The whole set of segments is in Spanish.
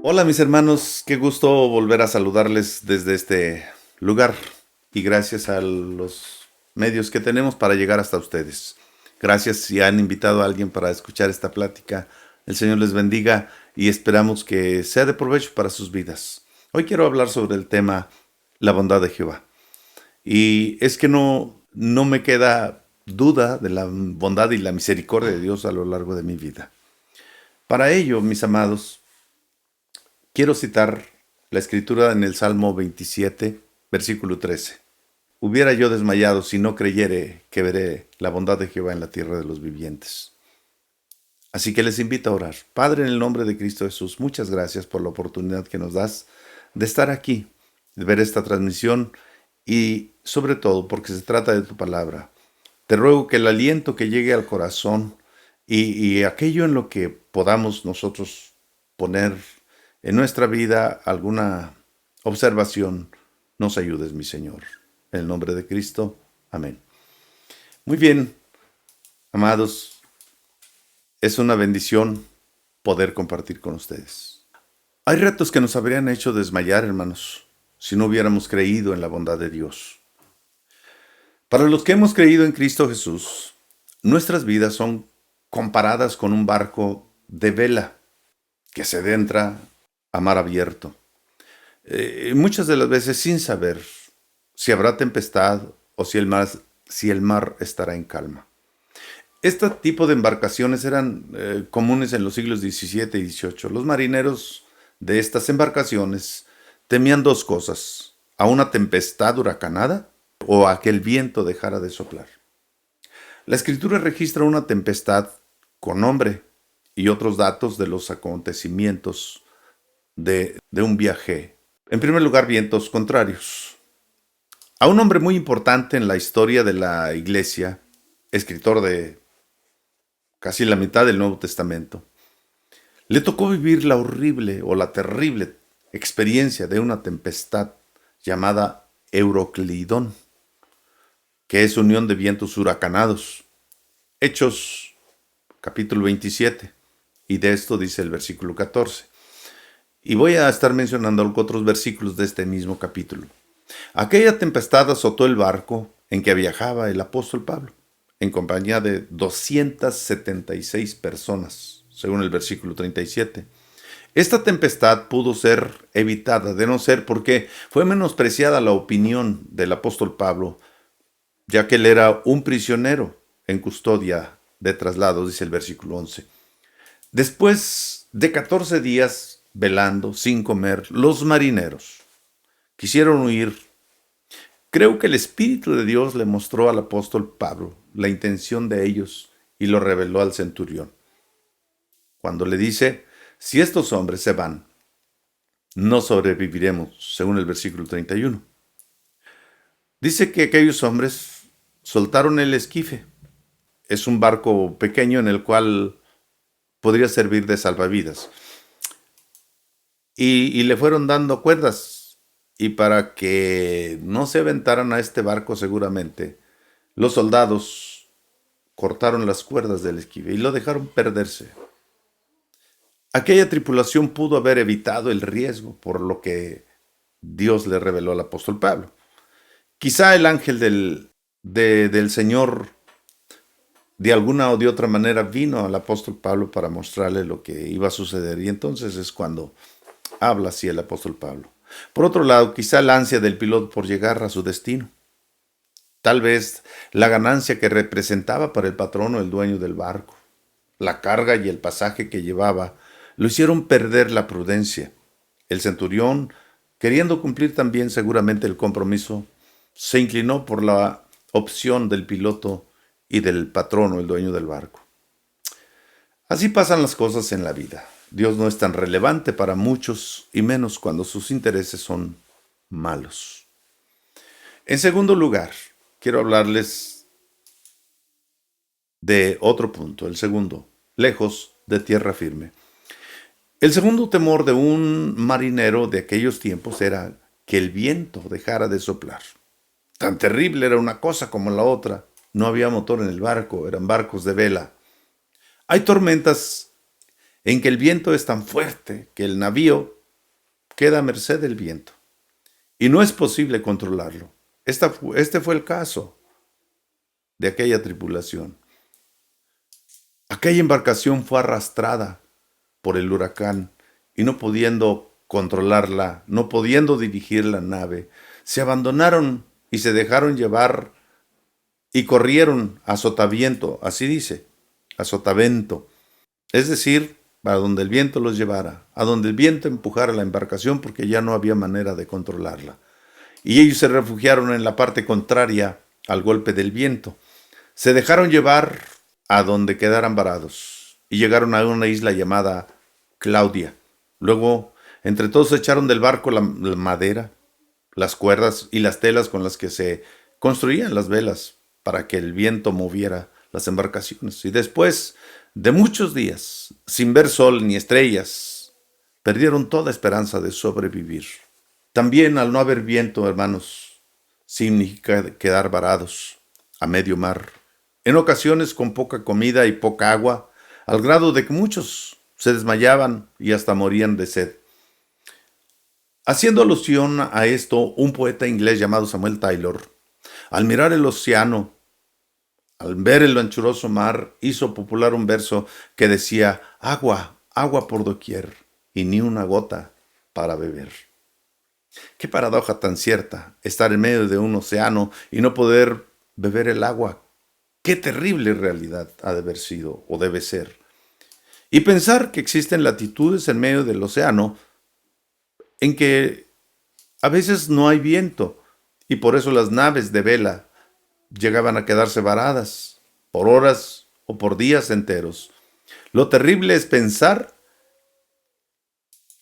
Hola mis hermanos, qué gusto volver a saludarles desde este lugar y gracias a los medios que tenemos para llegar hasta ustedes. Gracias si han invitado a alguien para escuchar esta plática. El Señor les bendiga y esperamos que sea de provecho para sus vidas. Hoy quiero hablar sobre el tema la bondad de Jehová. Y es que no me queda duda de la bondad y la misericordia de Dios a lo largo de mi vida. Para ello, mis amados, quiero citar la escritura en el Salmo 27, versículo 13. Hubiera yo desmayado si no creyere que veré la bondad de Jehová en la tierra de los vivientes. Así que les invito a orar. Padre, en el nombre de Cristo Jesús, muchas gracias por la oportunidad que nos das de estar aquí, de ver esta transmisión y sobre todo porque se trata de tu palabra. Te ruego que el aliento que llegue al corazón y aquello en lo que podamos nosotros poner en nuestra vida alguna observación, nos ayudes, mi Señor. En el nombre de Cristo, amén. Muy bien, amados, es una bendición poder compartir con ustedes. Hay retos que nos habrían hecho desmayar, hermanos, si no hubiéramos creído en la bondad de Dios. Para los que hemos creído en Cristo Jesús, nuestras vidas son comparadas con un barco de vela que se adentra a mar abierto. Muchas de las veces sin saber si habrá tempestad o si el mar estará en calma. Este tipo de embarcaciones eran comunes en los siglos XVII y XVIII. Los marineros de estas embarcaciones temían dos cosas: a una tempestad huracanada o a que el viento dejara de soplar. La escritura registra una tempestad con nombre y otros datos de los acontecimientos de un viaje. En primer lugar, vientos contrarios. A un hombre muy importante en la historia de la iglesia, escritor de casi la mitad del Nuevo Testamento, le tocó vivir la horrible o la terrible experiencia de una tempestad llamada Euroclidón, que es unión de vientos huracanados. Hechos capítulo 27, y de esto dice el versículo 14. Y voy a estar mencionando otros versículos de este mismo capítulo. Aquella tempestad azotó el barco en que viajaba el apóstol Pablo, en compañía de 276 personas, según el versículo 37. Esta tempestad pudo ser evitada, de no ser porque fue menospreciada la opinión del apóstol Pablo, ya que él era un prisionero en custodia de traslado, dice el versículo 11. Después de 14 días velando sin comer, los marineros quisieron huir. Creo que el Espíritu de Dios le mostró al apóstol Pablo la intención de ellos y lo reveló al centurión, cuando le dice: si estos hombres se van, no sobreviviremos, según el versículo 31. Dice que aquellos hombres soltaron el esquife. Es un barco pequeño en el cual podría servir de salvavidas. Y le fueron dando cuerdas. Y para que no se aventaran a este barco seguramente, los soldados cortaron las cuerdas del esquife y lo dejaron perderse. Aquella tripulación pudo haber evitado el riesgo, por lo que Dios le reveló al apóstol Pablo. Quizá el ángel del Señor de alguna o de otra manera vino al apóstol Pablo para mostrarle lo que iba a suceder, y entonces es cuando habla así el apóstol Pablo. Por otro lado, quizá la ansia del piloto por llegar a su destino. Tal vez la ganancia que representaba para el patrón o el dueño del barco, la carga y el pasaje que llevaba, lo hicieron perder la prudencia. El centurión, queriendo cumplir también seguramente el compromiso, se inclinó por la opción del piloto y del patrón o el dueño del barco. Así pasan las cosas en la vida. Dios no es tan relevante para muchos, y menos cuando sus intereses son malos. En segundo lugar, quiero hablarles de otro punto, el segundo: lejos de tierra firme. El segundo temor de un marinero de aquellos tiempos era que el viento dejara de soplar. Tan terrible era una cosa como la otra. No había motor en el barco, eran barcos de vela. Hay tormentas en que el viento es tan fuerte que el navío queda a merced del viento y no es posible controlarlo. Este fue el caso de aquella tripulación. Aquella embarcación fue arrastrada por el huracán y no pudiendo controlarla, no pudiendo dirigir la nave, se abandonaron y se dejaron llevar y corrieron a sotaviento, así dice, a sotavento, es decir, a donde el viento los llevara, a donde el viento empujara la embarcación porque ya no había manera de controlarla. Y ellos se refugiaron en la parte contraria al golpe del viento. Se dejaron llevar a donde quedaran varados y llegaron a una isla llamada Claudia. Luego, entre todos echaron del barco la madera, las cuerdas y las telas con las que se construían las velas para que el viento moviera las embarcaciones. Y después de muchos días, sin ver sol ni estrellas, perdieron toda esperanza de sobrevivir. También al no haber viento, hermanos, significa quedar varados a medio mar, en ocasiones con poca comida y poca agua, al grado de que muchos se desmayaban y hasta morían de sed. Haciendo alusión a esto, un poeta inglés llamado Samuel Taylor, al mirar el océano, al ver el anchuroso mar, hizo popular un verso que decía: agua, agua por doquier, y ni una gota para beber. Qué paradoja tan cierta, estar en medio de un océano y no poder beber el agua. Qué terrible realidad ha de haber sido o debe ser. Y pensar que existen latitudes en medio del océano en que a veces no hay viento y por eso las naves de vela llegaban a quedarse varadas por horas o por días enteros. Lo terrible es pensar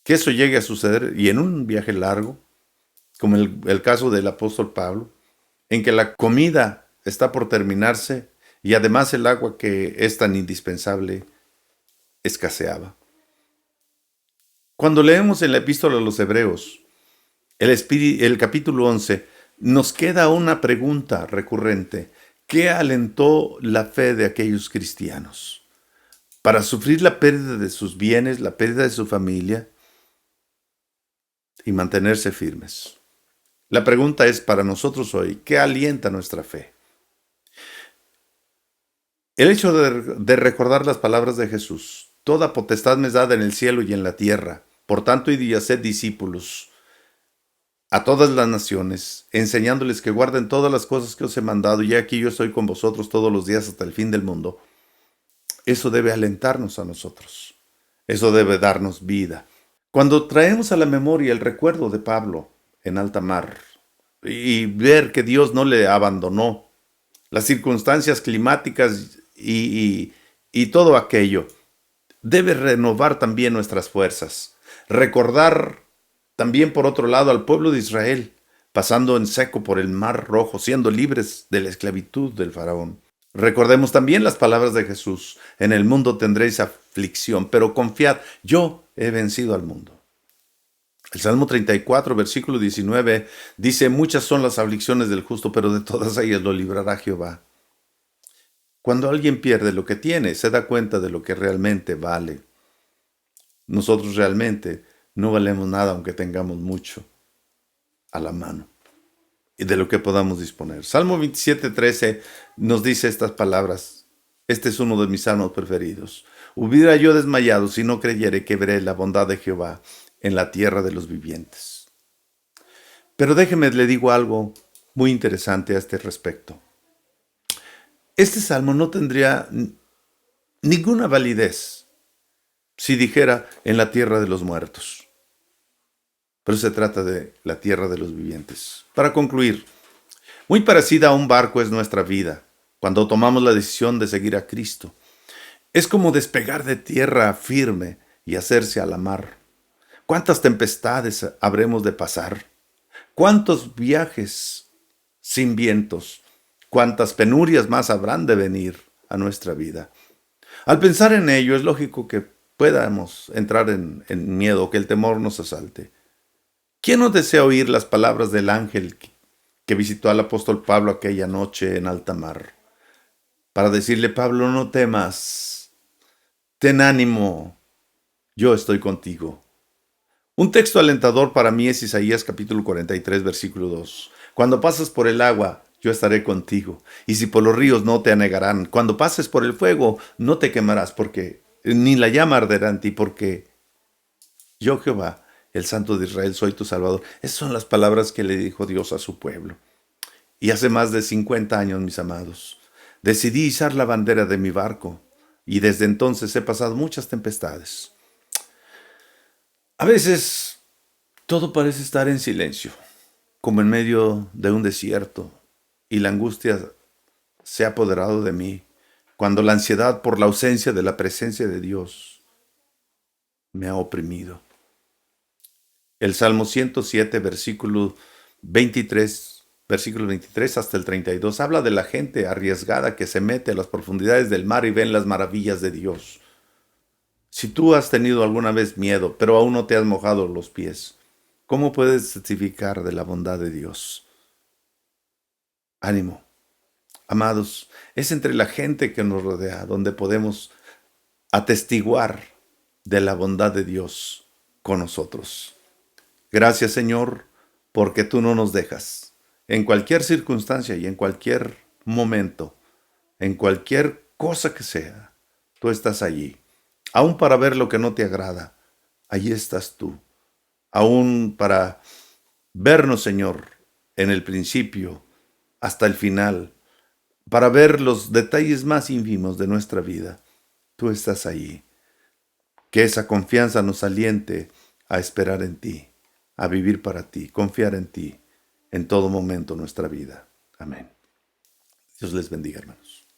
que eso llegue a suceder y en un viaje largo, como el caso del apóstol Pablo, en que la comida está por terminarse y además el agua que es tan indispensable escaseaba. Cuando leemos en la epístola a los Hebreos, el capítulo 11, nos queda una pregunta recurrente. ¿Qué alentó la fe de aquellos cristianos para sufrir la pérdida de sus bienes, la pérdida de su familia y mantenerse firmes? La pregunta es para nosotros hoy: ¿qué alienta nuestra fe? El hecho de recordar las palabras de Jesús: toda potestad me es dada en el cielo y en la tierra, por tanto id y haced discípulos a todas las naciones, enseñándoles que guarden todas las cosas que os he mandado, y aquí yo estoy con vosotros todos los días hasta el fin del mundo. Eso debe alentarnos a nosotros. Eso debe darnos vida. Cuando traemos a la memoria el recuerdo de Pablo en alta mar y ver que Dios no le abandonó, las circunstancias climáticas y todo aquello, debe renovar también nuestras fuerzas. Recordar también, por otro lado, al pueblo de Israel, pasando en seco por el Mar Rojo, siendo libres de la esclavitud del faraón. Recordemos también las palabras de Jesús: en el mundo tendréis aflicción, pero confiad, yo he vencido al mundo. El Salmo 34, versículo 19, dice: muchas son las aflicciones del justo, pero de todas ellas lo librará Jehová. Cuando alguien pierde lo que tiene, se da cuenta de lo que realmente vale. Nosotros realmente no valemos nada aunque tengamos mucho a la mano y de lo que podamos disponer. Salmo 27:13 nos dice estas palabras. Este es uno de mis salmos preferidos. Hubiera yo desmayado si no creyere que veré la bondad de Jehová en la tierra de los vivientes. Pero déjeme, le digo algo muy interesante a este respecto. Este salmo no tendría ninguna validez si dijera en la tierra de los muertos. Pero se trata de la tierra de los vivientes. Para concluir, muy parecida a un barco es nuestra vida cuando tomamos la decisión de seguir a Cristo. Es como despegar de tierra firme y hacerse a la mar. ¿Cuántas tempestades habremos de pasar? ¿Cuántos viajes sin vientos? ¿Cuántas penurias más habrán de venir a nuestra vida? Al pensar en ello, es lógico que podamos entrar en miedo, que el temor nos asalte. ¿Quién no desea oír las palabras del ángel que visitó al apóstol Pablo aquella noche en alta mar? Para decirle: Pablo, no temas, ten ánimo, yo estoy contigo. Un texto alentador para mí es Isaías capítulo 43, versículo 2. Cuando pases por el agua, yo estaré contigo. Y si por los ríos, no te anegarán. Cuando pases por el fuego, no te quemarás, porque ni la llama arderá en ti, porque yo, Jehová, el Santo de Israel, soy tu Salvador. Esas son las palabras que le dijo Dios a su pueblo. Y hace más de 50 años, mis amados, decidí izar la bandera de mi barco. Y desde entonces he pasado muchas tempestades. A veces todo parece estar en silencio, como en medio de un desierto, y la angustia se ha apoderado de mí, cuando la ansiedad por la ausencia de la presencia de Dios me ha oprimido. El Salmo 107, versículo 23 hasta el 32, habla de la gente arriesgada que se mete a las profundidades del mar y ven las maravillas de Dios. Si tú has tenido alguna vez miedo, pero aún no te has mojado los pies, ¿cómo puedes testificar de la bondad de Dios? Ánimo, amados, es entre la gente que nos rodea donde podemos atestiguar de la bondad de Dios con nosotros. Gracias, Señor, porque tú no nos dejas. En cualquier circunstancia y en cualquier momento, en cualquier cosa que sea, tú estás allí. Aún para ver lo que no te agrada, allí estás tú. Aún para vernos, Señor, en el principio hasta el final, para ver los detalles más ínfimos de nuestra vida, tú estás allí. Que esa confianza nos aliente a esperar en ti, a vivir para ti, confiar en ti en todo momento de nuestra vida. Amén. Dios les bendiga, hermanos.